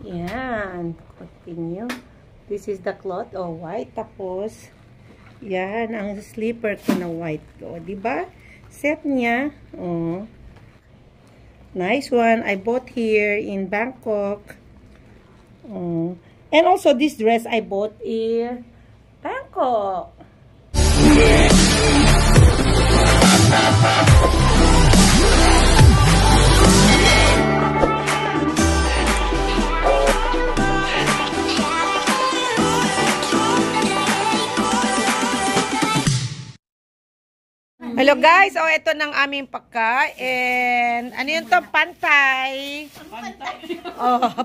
Yan. Continue. This is the cloth. Oh, white. Tapos, yan. Ang slipper ko na white. O, diba? Set niya. Oh. Nice one. I bought here in Bangkok. Oh. And also, this dress I bought in Bangkok. Hello guys, ito ng aming pagkain. Ano yun to? Pantay.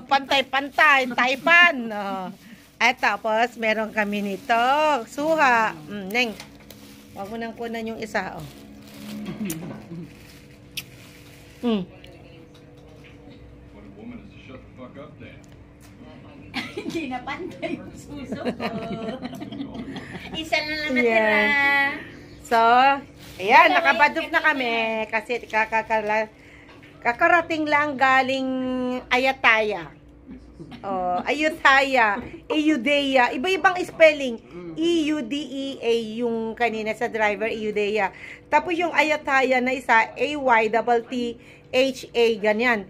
Pantay. Taipan. At tapos, meron kami nito. Suha. Neng, huwag mo nang kunan yung isa. Hindi na pantay yung suso ko. Isa na lang natira. So, ayan, nakabadok na kami kasi kakarating lang galing Ayutthaya. Ayutthaya, Ayodhya, iba-ibang spelling. E-U-D-E-A yung kanina sa driver, Ayodhya. Tapos yung Ayutthaya na isa, A-Y-T-T-H-A, ganyan.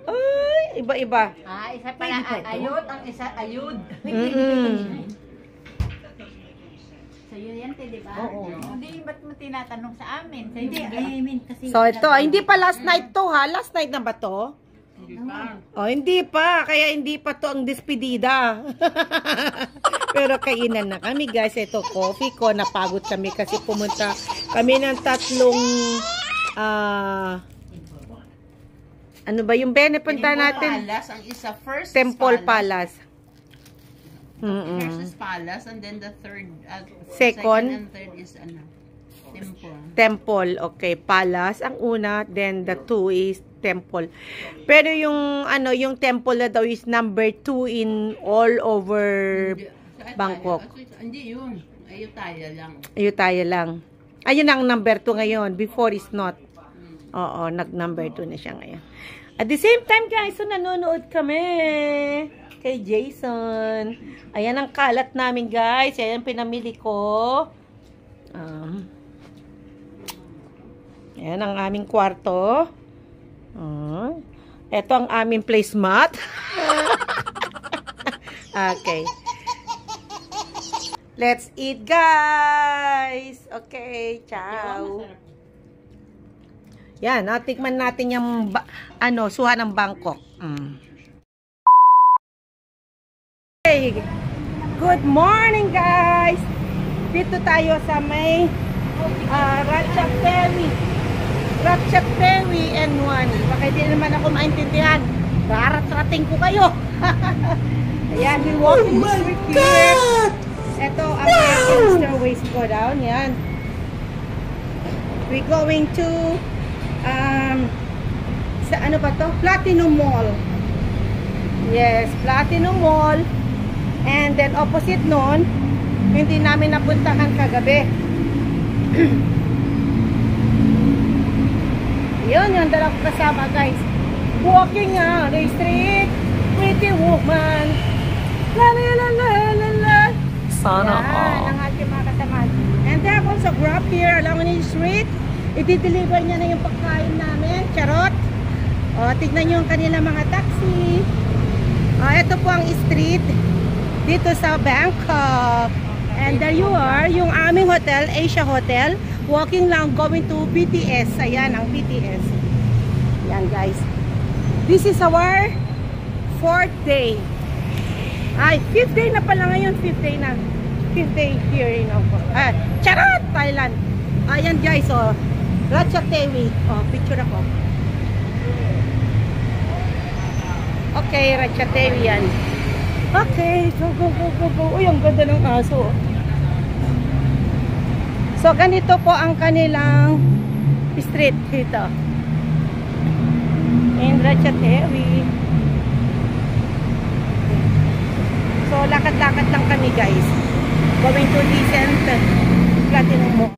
Ay, iba-iba. Isa pala ayod, ang isa ayod. So, yun yan, di ba? Oo. Hindi, ba't mo tinatanong sa amin? Hindi, I mean, kasi... So, ito, hindi pa last night to, ha? Last night na ba to? Hindi pa. Hindi pa. Kaya hindi pa to ang despedida. Pero kainan na kami, guys. Ito, coffee ko. Napagod kami kasi pumunta kami ng tatlong... ano ba yung benepunta natin? Palace, ang isa first Temple Palace. First is Palace, and then the third, second and third is Temple. Temple, okay. Palace ang una, then the two is Temple. Pero yung yung Temple na daw is number 2 in all over Bangkok. Hindi yun. Ayutthaya lang. Ayutthaya lang. Ayun ang number 2 ngayon. Before is not. Oo, nag-number 2 na siya ngayon. At the same time, guys, so nanonood kami kay Jason. Ayan ang kalat namin, guys. Ayan pinamili ko. Ayan ang aming kwarto. Ito ang aming placemat. Okay. Let's eat, guys. Okay, ciao. Yan, natikman natin yung suha ng Bangkok. Hey, good morning guys! Dito tayo sa may Ratchathani N1. Baka hindi naman ako maintindihan. Rarat-rating ko kayo. Ayan, we walking street here. Ito ang stairways go down. Yan. We going to sa ano ba to? Platinum Mall. Yes, Platinum Mall. And then opposite nun, hindi namin napuntahan kagabi. Yun yung dalawang kasama, guys. Walking the street, pretty woman. La la la la la la. Sana all. Ang ating mga kasama. And they have also Grab here along the street. I-deliver niya na yung pagkain namin. Charot. Tignan nyo yung kanilang mga taxi. Ito po ang street dito sa Bangkok. And there you are, yung aming hotel, Asia Hotel. Walking lang, going to BTS. Ayan, ang BTS. Ayan, guys. This is our 4th day. Ay, 5th day na pala ngayon. 5th day na. 5th day here in Hong Kong. Charot! Thailand. Ayan, guys, Ratchathani. Picture ako. Okay, Ratchathani yan. Okay, go. Uy, ang ganda ng aso. So, ganito po ang kanilang street dito. In Ratchathani. So, lakad-lakad lang kami, guys. Going to decent Platinum Mall.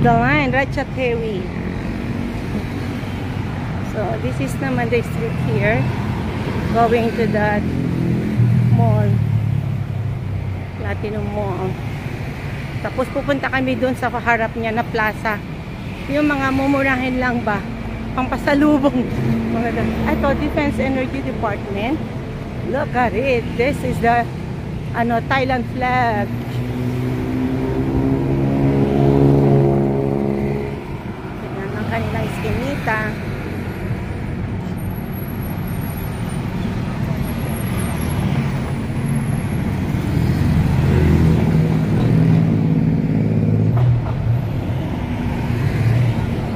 the line, Ratchatheri. So, this is naman the street here. Going to that mall. Platinum Mall. Tapos pupunta kami dun sa harap niya na plaza. Yung mga mumurahin lang ba? Pampasalubong. Ito, Defense Energy Department. Look at it. This is the Thailand flag. Yan ang kanilang iskinita.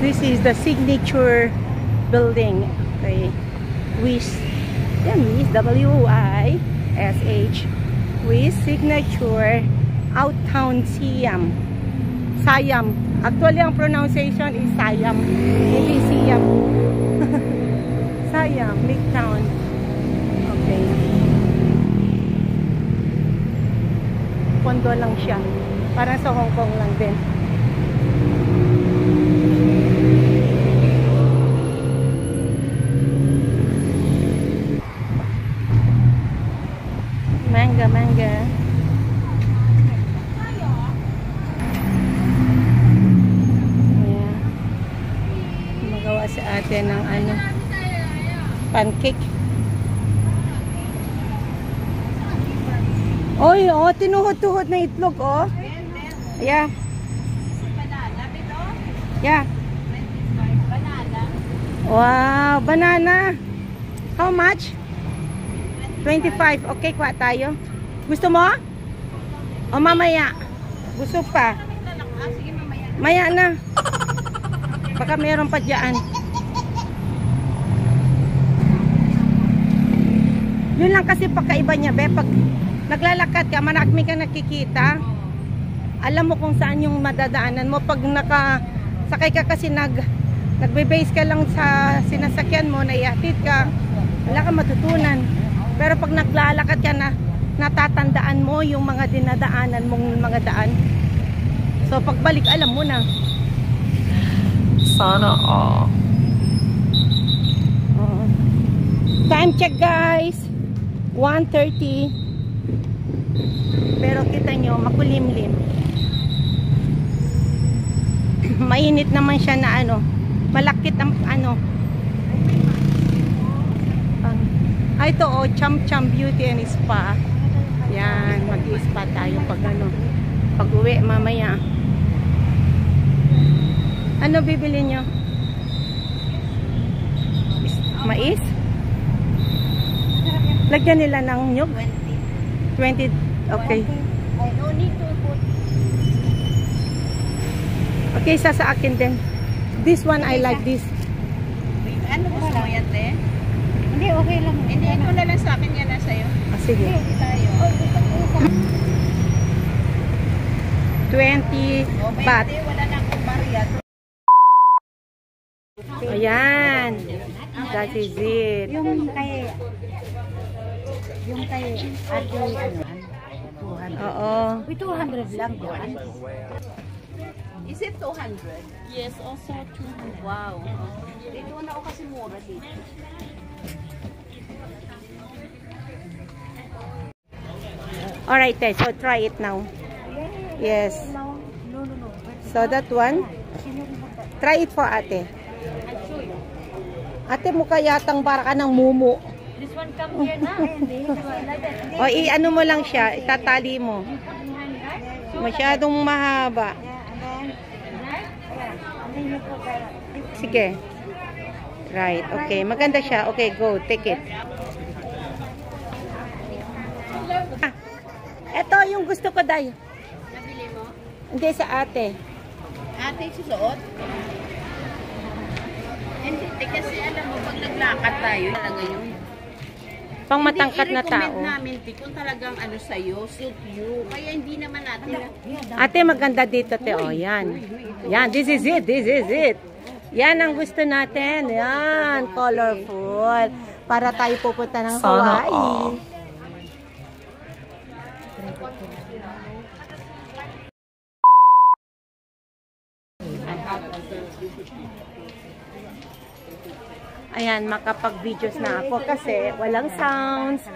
This is the signature building. Okay. WISH. Yan, WISH. W-I-S-H. WISH Signature Outtown Siam. Siam. Actually, ang pronunciation is Siam. Hindi Siam. Siam. Midtown. Okay. Kondo lang siya. Parang sa Hong Kong lang din. Manga. Ayan. Magawa sa atin ng pancake. Oy, tinuhod-tuhod na itlog, oh. Yeah. Yeah. Wow, banana. How much? 25. Okay, kuha tayo. Gusto mo? O mamaya? Gusto pa? Maya na. Baka meron pa dyan. Yun lang kasi pagkaiba niya, be. Pag naglalakad ka, marami ka nakikita. Alam mo kung saan yung madadaanan mo. Pag nakasakay ka kasi nagbe-base ka lang sa sinasakyan mo, naihatid ka, wala ka matutunan. Pero pag naglalakad ka na, natatandaan mo yung mga dinadaanan mong mga daan. So, pagbalik, alam mo na. Sana all. Time check, guys. 1:30. Pero kita nyo, makulimlim. Mainit naman siya na malakit ang ito Cham Cham Beauty and Spa. Yan, mag-i-spa tayo pag uwi mamaya. Ano bibili nyo? Mais? Lagyan nila ng nyug? 20. Okay. Okay, sa akin din. This one, I like this. Ano gusto mo yan, te? Hindi, okay lang. Hindi, ito na lang sa akin, yan na sa'yo. Sige. Hindi tayo. 20 baht. Wala na akong barya. Ayan. That is it. Yung kay Ate, 200. Oo. 200 lang yan. Is it 200? Yes, also 200. Wow. Dito na ako kasi mura dito. Alright, so try it now. Yes. No. So that one, try it for ate. Ate, mukha yatang para ka ng mumu. This one come here na. O, ano mo lang siya, itatali mo. Masyadong mahaba. Sige. Right, okay. Maganda siya. Okay, go. Take it. Ito yung gusto ko, Day. Nabili mo? Hindi, sa ate. Ate, susuot? Hindi, kasi alam mo, pag naglakad tayo, talaga yun. Pang matangkat na tao. I-recommend namin, kung talagang sa'yo, suit you. Kaya hindi naman natin Ate, maganda dito, te. O, yan. Yan, this is it. This is it. Yan ang gusto natin. Yan, colorful. Para tayo pupunta ng Hawaii. Ayan, makapag-videos na ako kasi walang sounds.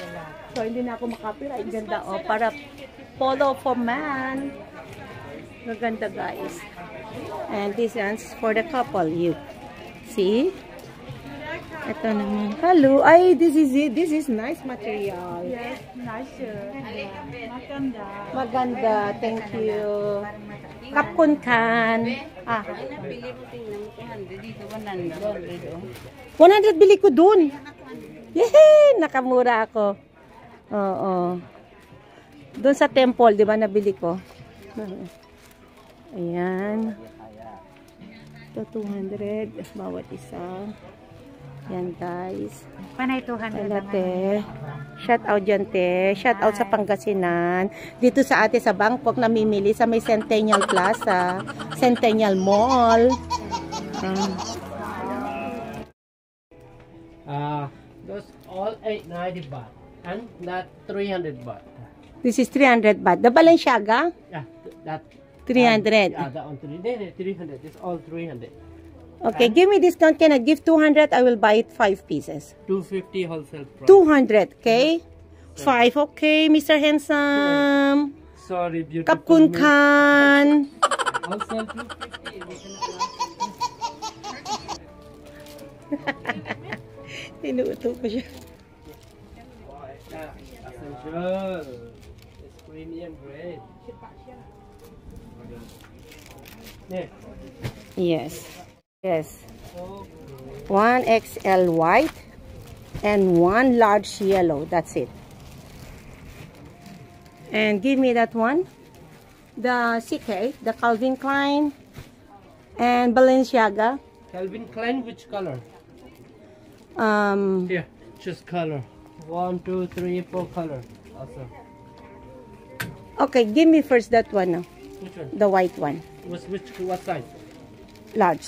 So, hindi na ako makapiright. Ganda, oh. Para polo for man. Maganda, guys. And this one's for the couple. You see? Ito naman. Hello. Ay, this is it. This is nice material. Yes, nice. Maganda. Maganda. Thank you. Kapkun kan. Ah. Ay, napili mo tingnan mo 200 dito, 100. 100 bili ko dun. Yehey! Nakamura ako. Oo. Doon sa temple, di ba, nabili ko? Ayan. Ito, 200. Bawat isa. Yan, guys. Panay 200 Wala, lang. te. Shout out dyan, te. Shout out sa Pangasinan. Dito sa ate sa Bangkok, namimili sa may Centennial Plaza. Centennial Mall. Those all 890 baht and that 300 baht. This is 300 baht. The Balenciaga? Yeah, that 300. yeah, that one 300. It's all 300. Okay, give me discount. Can I give 200? I will buy it 5 pieces. 250 wholesale price. 200, okay? 5, okay, Mr. Handsome. Sorry, beautiful. Kapkun kan. Wholesale 250. Tinuto ko siya. Essential. It's premium grade. Yeah. Yes. Yes. 1 XL white and 1 large yellow. That's it. And give me that one. The CK, the Calvin Klein and Balenciaga. Calvin Klein, which color? Um, Here, choose color. 1, 2, 3, 4 color. Awesome. okay, give me first that one, Which one? the white one. What size? Large.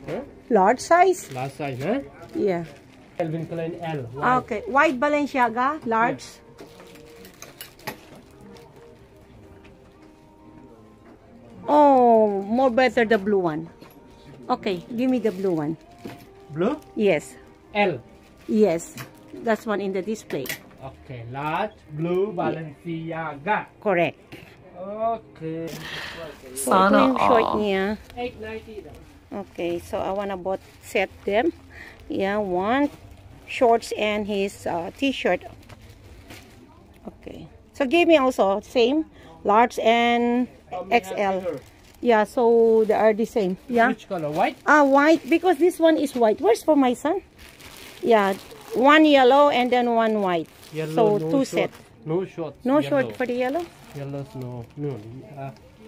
Huh? Large size? Last size, huh? Yeah. Calvin Klein L. White. Okay, white Balenciaga, large. Oh, more better the blue one. Okay, give me the blue one. Blue? Yes, L. yes. That's one in the display. Okay, large blue Balenciaga. Correct. Okay. So, ito yung short niya. 890 daw. Okay, so I wanna both set them. Yeah, one shorts and his t-shirt. Okay. So give me also same large and XL. Yeah, so they are the same. Yeah. Which color? White? White because this one is white. Where's for my son? Yeah, one yellow and then one white. Yellow, so no 2 short. sets. No shorts. No yellow. short for the yellow? Yellows, no. No.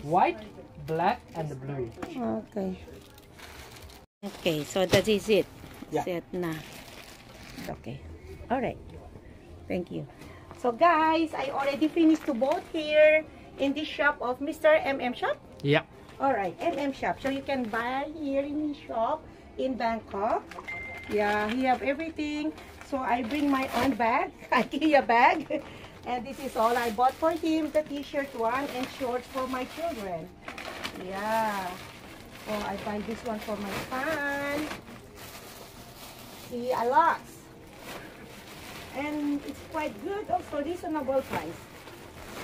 White, black, and blue. Okay. Okay, so that is it. Yeah. Set na. Okay. Alright. Thank you. So guys, I already finished to both here in the shop of Mr. MM Shop. Yeah. Alright, MM Shop. So you can buy here in his shop in Bangkok. Yeah, he have everything. So I bring my own bag, IKEA bag. And this is all I bought for him, the t-shirt one and shorts for my children. Yeah. Oh, I find this one for my son. See, a lot. And it's quite good, also reasonable price.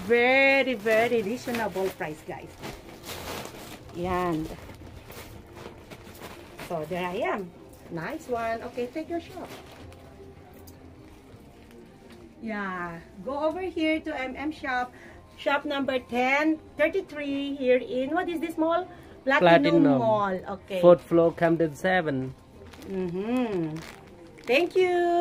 Very, very reasonable price, guys. Yan. So, there I am. Nice one. Okay, take your shop. Yeah. Go over here to MM Shop. Shop number 1033 here in, what is this mall? Platinum Mall. Okay. 4th floor, Camden 7. Thank you.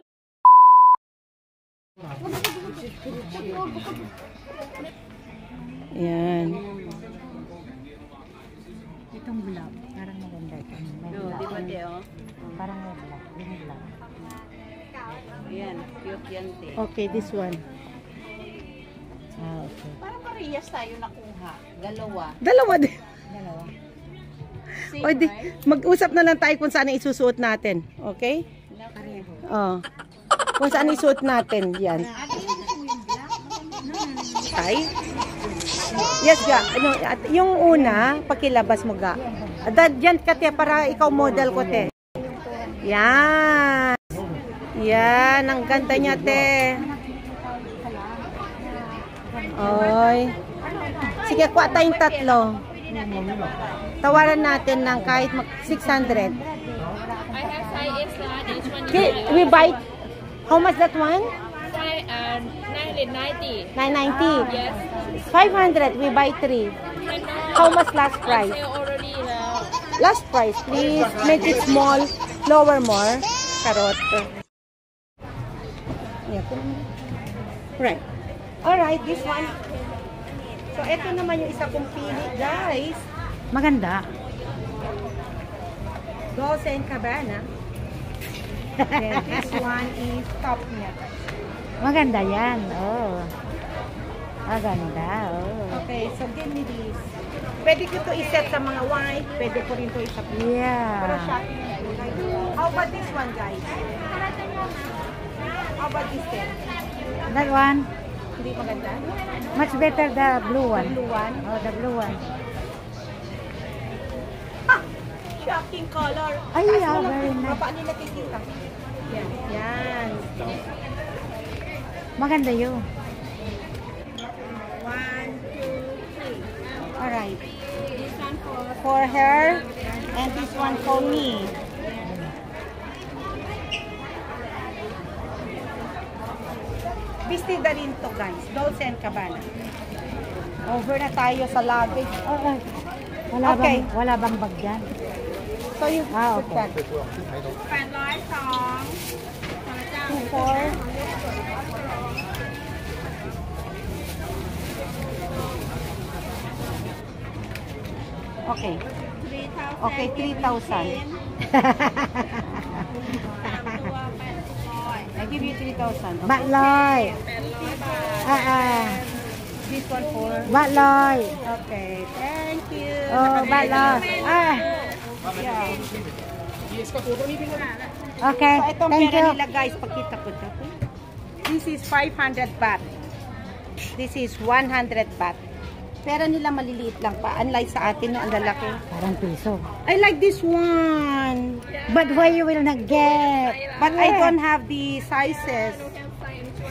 Yan. Itong black, parang maganda ito. May No, black. di ba, te, oh? Parang may black. Yung black. Ayan, cute yan, te. Okay, this one. Okay. Parang parehas tayo nakuha. Dalawa. Dalawa din. Dalawa. Same, O, di, right? mag-usap na lang tayo kung saan isusuot natin. Okay? Pareho. Oh. Kung saan isuot natin. Yan. Ay? Yes, ga. Ano, yung una, pakilabas mo, ga. Diyan ka, te, para ikaw model ko, te. Yan. Yan, ang ganda niya, te. Oy. Sige, kuha tayong tatlo. Tawaran natin ng kahit 600. Okay, we buy, how much that one? 990. 990. Yes. 500, we buy 3. How much last price? Already Last price, please. Make it small. Lower more. Carrot. Right. Alright, this one. So, ito naman yung isa kong pili, guys. Maganda. Dolce & Gabbana. Then, this one is top niya. Maganda yan. Oh. Maganda. Oh. Okay, so give me this. Pwede ko to iset sa mga white. Pwede ko rin to iset. Pero Yeah. shopping. How about this one, guys? How about this then? That one. Hindi maganda? Much better the blue one. Blue one. Oh, the blue one. Shocking color. Ay, Taas yeah, mo lang very po. nice. Baba nila kikita. Yan. Yan. Maganda yun. 1, 2, 3. Alright. This one for her. And this one for me. Bistida rin to, guys. Dolce & Gabbana. Over na tayo sa luggage. Oh, oh. Okay. Wala bang bag dyan? So you Ah, put okay. that. 2, 4. Okay. Okay, 3,000. I give you 3,000. Okay. Bakloy. This one for... Bakloy. Okay, thank you. Oh, bakloy. Yeah. Okay, So, itong thank pera you. nila, guys, pakita ko ito. This is 500 baht. This is 100 baht. Pera nila maliliit lang pa. Unlike sa atin, no, ang lalaki. Parang piso. I like this one. But why you will not get? But I don't have the sizes.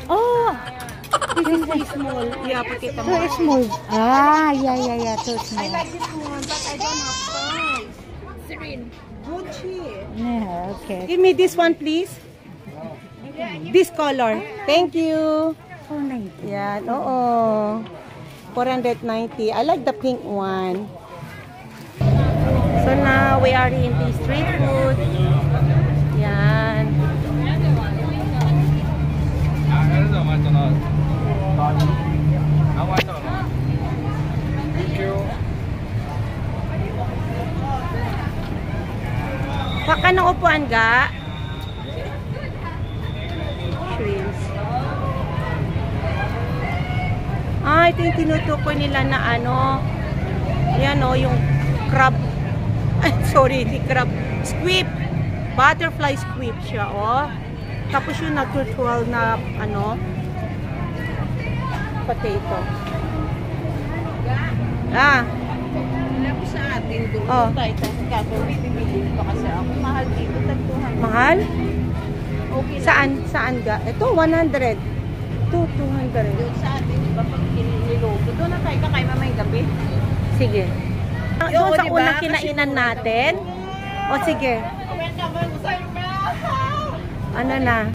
Oh, This is too small. Yeah, pakita mo. too small. Yeah, too I small. like this one, but I don't have size. Gucci. Yeah, okay. Give me this one, please. This color. Thank you. Oh, nice. Yan, oo. 490. I like the pink one. So now we are in the street food. Yan. Baka ng upuan ga. Shrimps. Ah, ito yung tinutukoy nila na ano. Yan o, yung crab. Ay, sorry, di crab. Squid. Butterfly squid siya, o. Tapos yung natural na, ano, potato. Ah. Alam ko sa atin, doon Oh. tayo gagawin, bibili pa kasi ako. Mahal dito, tagtuhan. Mahal? Okay lang. Saan? Saan ga? Ito, 100. Ito, 200. Doon sa atin, di ba, pag nilogo, doon na tayo kakain mamayang gabi. Sige. Doon sa diba? unang Kasi kinainan natin. O sige. Ano na?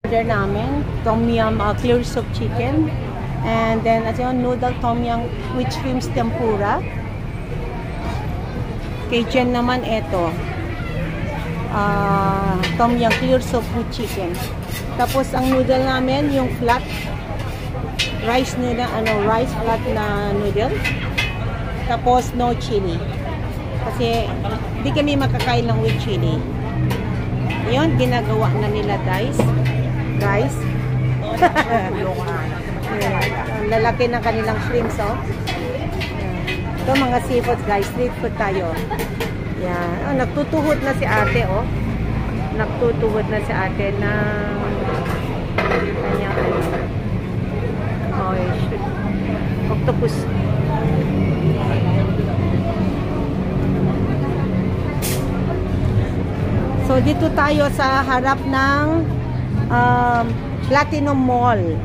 Order namin. Tom yum clear soup chicken. And then, at yung noodle tom yum with shrimps tempura. Kay Jen naman ito. Tom yum clear soup with chicken. Tapos, ang noodle namin, yung flat rice nila, rice flat na noodle. Tapos, no chili. Kasi, di kami makakain ng with chili. Yun, ginagawa na nila, guys. Guys. Ang lalaki ng kanilang shrimps, oh. Ito, mga seafoods, guys. Street food tayo. Yan. Oh, nagtutuhod na si ate, oh. Nagtutuhod na si ate ng kanyang, octopus. dito tayo sa harap ng Platinum Mall.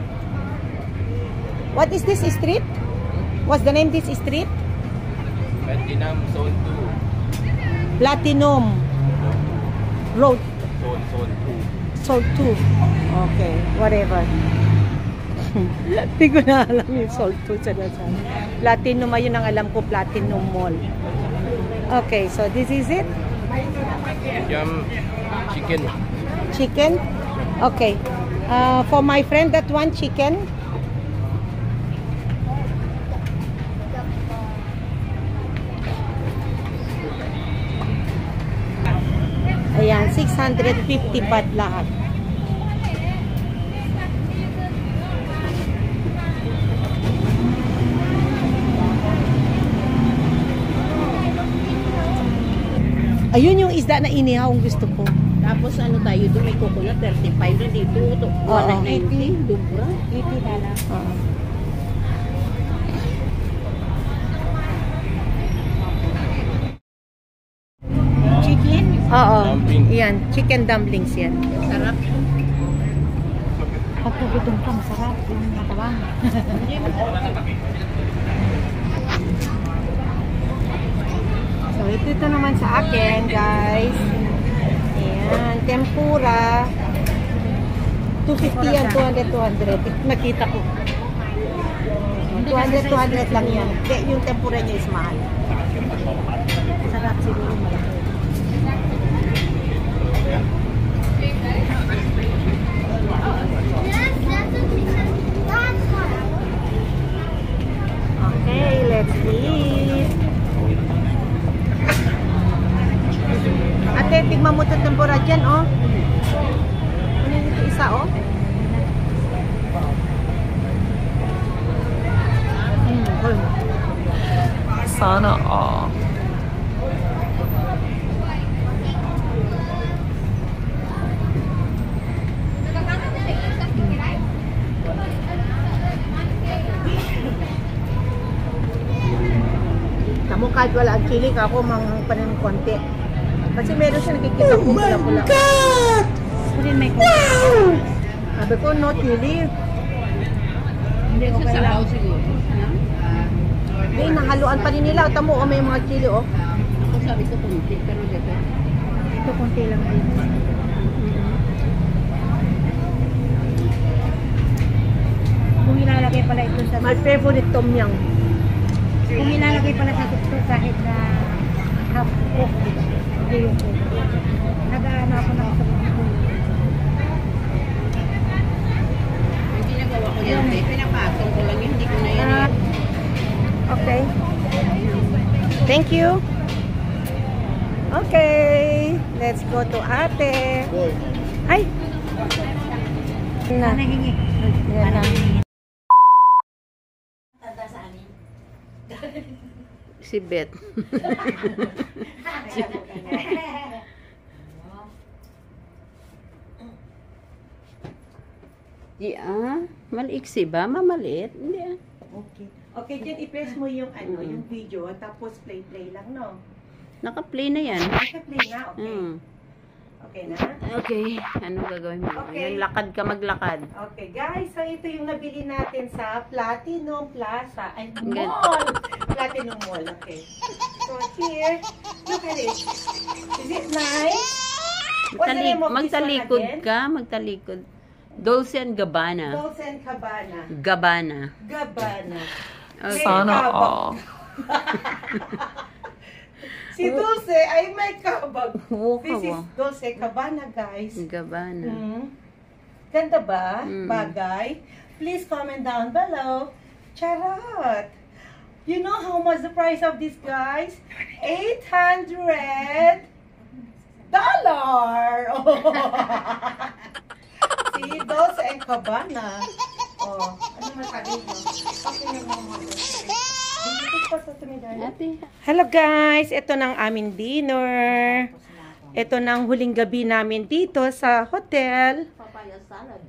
What is this street? What's the name this street? Platinum Zone Platinum Road. 2. Zone 2. Okay, whatever. Hindi ko na alam yung Zone 2 sa nasan. Platinum, ayun ang alam ko, Platinum Mall. Okay, so this is it? Chicken. Chicken? Okay. For my friend, that one chicken. Ayan, 650 baht lahat. Ayun yung isda na inihaw ang gusto ko. Tapos ano tayo doon, may coconut, 35 na dito. 190, dubra. 80 na lang. Oo. Chicken? Oo. Dumpling. Yan, chicken dumplings yan. Sarap. Pag nagutom ka, masarap yung katawan. So, ito naman sa akin, guys. Ayan, tempura. 250 yan, 200. Nakita ko. 200 lang yan. Yung tempura niya is mahal. Sarap siguro malaki. Okay, let's eat. Ate, tignan mo ito tempura dyan, oh. Ano yung ito isa, oh? Sana all. Tamo kahit wala ang chili, ako mang panin konti. Kasi meron siya nakikita ko pula-pula. Pwede may konti. Sabi ko, no chili. Hindi ko Sa sabaw siguro. Hindi, nahaluan pa rin nila. Tamo, oh, may mga chili, oh. Ako sabi ko kunti, pero dito. Ito konti lang din. Kung ilalagay pala ito sa My favorite tom yum. kung ilalagay pala sa tuktok kahit na half cook, hindi yung cook. Nag-ano ako ng sa Ang ginagawa ko yan, pinapatong ko lang yun, hindi ko na yan. Okay. Thank you. Okay. Let's go to ate. Ay! Na. nahingi. Yan na. Si Beth. Yeah, maliksi ba? Mamaliit? Hindi ah. Okay. Okay, dyan i-press mo yung ano, yung video, tapos play lang, no? Naka-play na yan. Naka-play na, okay. Mm. Okay na? Okay, ano gagawin mo? Okay. Yan, lakad ka maglakad. Okay, guys, so ito yung nabili natin sa Platinum Plaza and Good. Mall. Platinum Mall, okay. So here, look at it. Is it nice? What's the name of this one Magtalikod again? ka, magtalikod. Dolce and Gabbana. Dolce and Gabbana. Gabbana. Gabbana. Okay. Sana all. Si Dulce ay may kabag. This is Dolce Gabbana, guys. Gabbana. Ganda ba? Mm. Bagay? Please comment down below. Charot! You know how much the price of this, guys? $800! Si Dolce and Gabbana. Oh, ano masabi nyo? Okay na mo. Hello guys! Ito ng aming dinner. Ito ng huling gabi namin dito sa hotel. Papaya salad.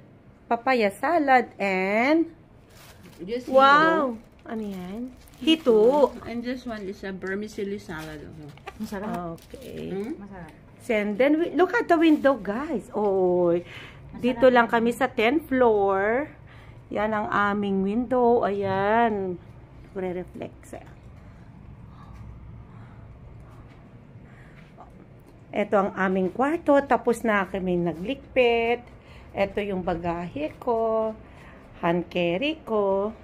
Papaya salad and Just wow! Ano yan? Hito. And this one is a vermicelli salad. Masarap. Okay. Hmm? Masarap. And then, look at the window, guys. Oh, dito lang kami sa 10th floor. Yan ang aming window. Ayan. Re-reflex. Ito ang aming kwarto. Tapos na kami naglikpit. Ito yung bagahe ko. Hand carry ko.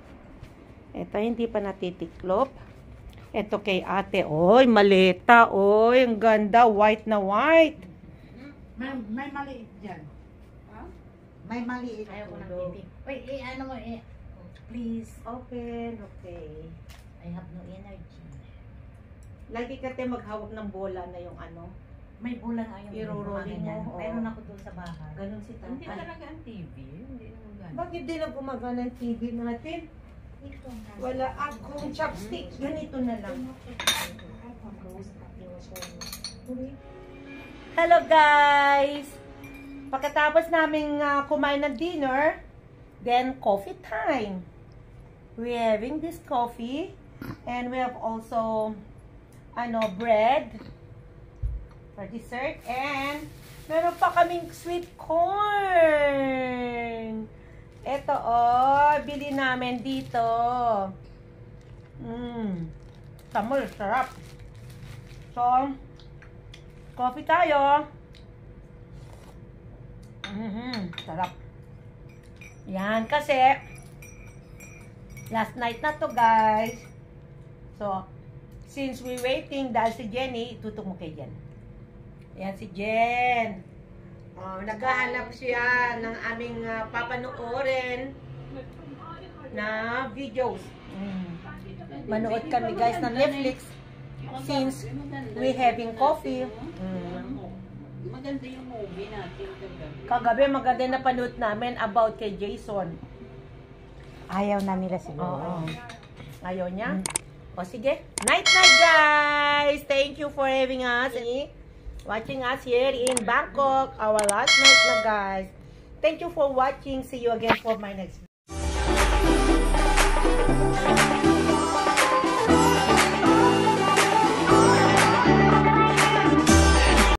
Ito, hindi pa natitiklop. Ito kay ate. Oy, maleta. Oy, ang ganda. White na white. May maliit dyan. May maliit. Ayaw ko ng titig. Wait, ano mo, please. Open. Okay. I have no energy. Lagi ka tayo maghawak ng bola na yung ano. May bulan ayaw Iro-rolling mo, oo. Meron ako doon sa bahay. Ganun si tatay. Hindi talaga ang TV. Hindi naman ganun. Bakit di na gumagana ang TV natin? Wala akong chopstick. Ganito na lang. Hello guys! Pagkatapos naming kumain ng dinner, then coffee time. We're having this coffee and we have also bread for dessert and meron pa kaming sweet corn. Ito bili namin dito. Samol, sarap. So, coffee tayo. Sarap. Yan, kasi last night na to, guys. So, since we waiting dahil si Jenny, tutok mo kay Jen. Yan si Jen. Naghahanap siya ng aming papanoorin na videos. Manood kami, guys, ng Netflix since we having coffee. Maganda yung movie natin Kagabi maganda na panood namin about kay Jason. Ayaw na nila siguro. Oo. Ayaw niya? O sige. Night night, guys! Thank you for having us. Watching us here in Bangkok. Our last night na, guys. Thank you for watching. See you again for my next video.